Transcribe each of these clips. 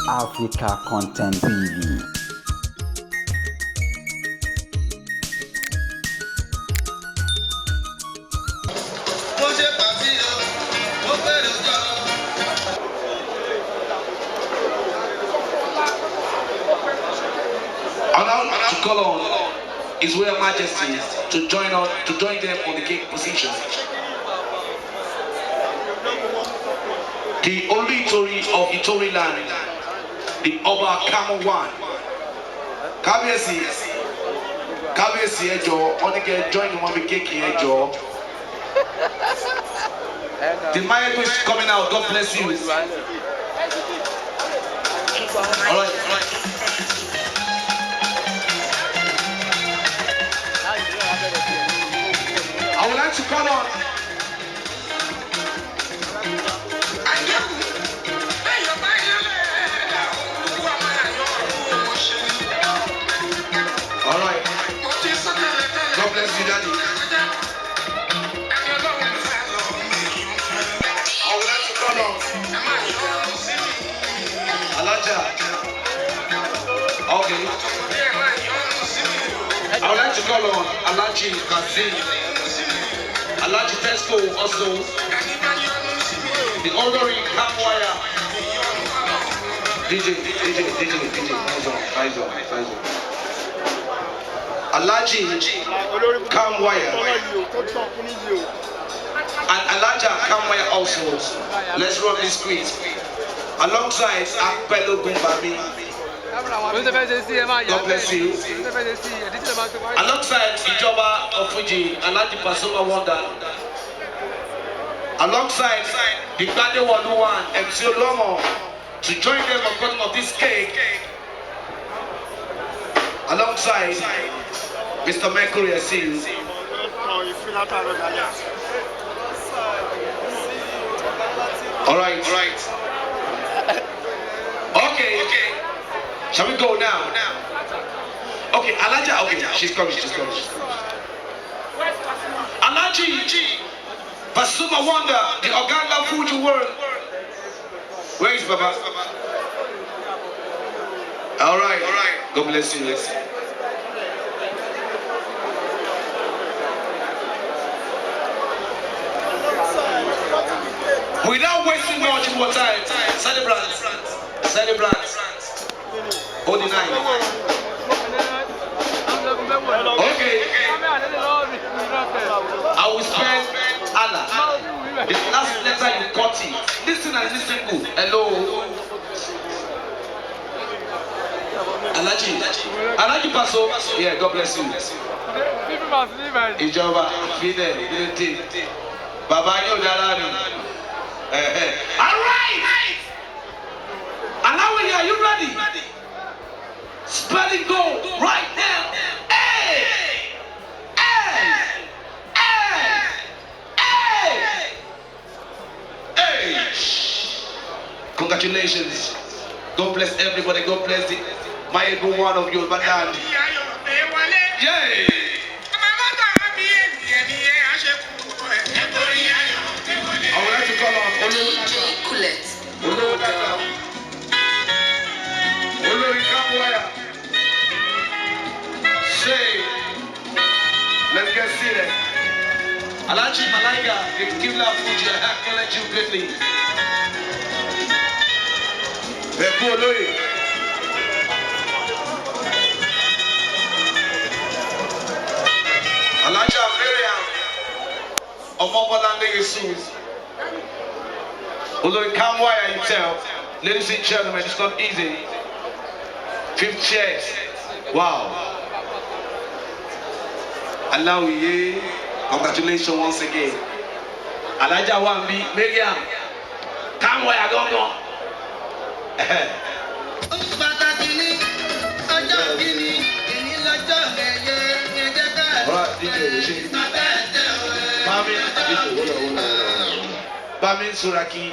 Africa Content TV. To call on His Royal Majesty to join them on the gate position. The only Itori of Itori land, the Oba Akamo one. Kabiyesi Ejo, only get join the one we cake Ejo. The Malaika is coming out. God bless you. All right. I would like to call on. All right. God bless you, Daddy. I would like to call on Alaja. Okay. I would like to call on Alaji Kazim. Alaji Tesco also. The ordering Kamwaya. DJ. Nice on. Alaji Kamwaya. And Alaja Kamwaya also. Let's run this quiz. Alongside Akpelo Gumbami. God bless you. Alongside Ijoba of Fuji, Alaji Pasuma Wonder. Alongside the Bade Waluwan and Lomo to join them on bottom of this cake. Alongside Mr. Mercury, I see you. All right. Okay. Shall we go now? Okay, Alaja. Okay, she's coming. Alaji Pasuma Wonder, the Uganda Fuji world. Where is Baba? All right. God bless you. Without wasting much more time, celebrants. Hold the nine. Okay. I will spend Allah. The last letter you cut it. Listen good. Hello. Alaji Paso. Yeah, God bless you. Ijoba, Fide, Baba Yodarani. All right. Alawiye, are you ready? Spelling go right now. Hey. Congratulations. God bless everybody. God bless my every one of you. But yay. I would like to call on Olori Kamwaya. Say, let's get seated. Alaji Malaika, the Kibla Fuji, I acknowledge you greatly. Alaja Miriam of Obalande Jesus. Olori Kamwaya himself. Ladies and gentlemen, it's not easy. 5th chairs. Wow. Alawiye, congratulations once again. Alaja Wambi, Miriam, Kamwaya Gongo. Alright, DJ. Bamin Suraki,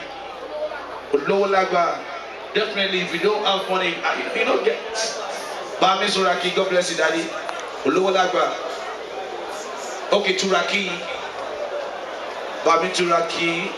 Lagba. Definitely, if you don't have money, you don't get. Bamin Suraki, God bless you, Daddy. Lagba. Okay, Turaki. Bamin Turaki.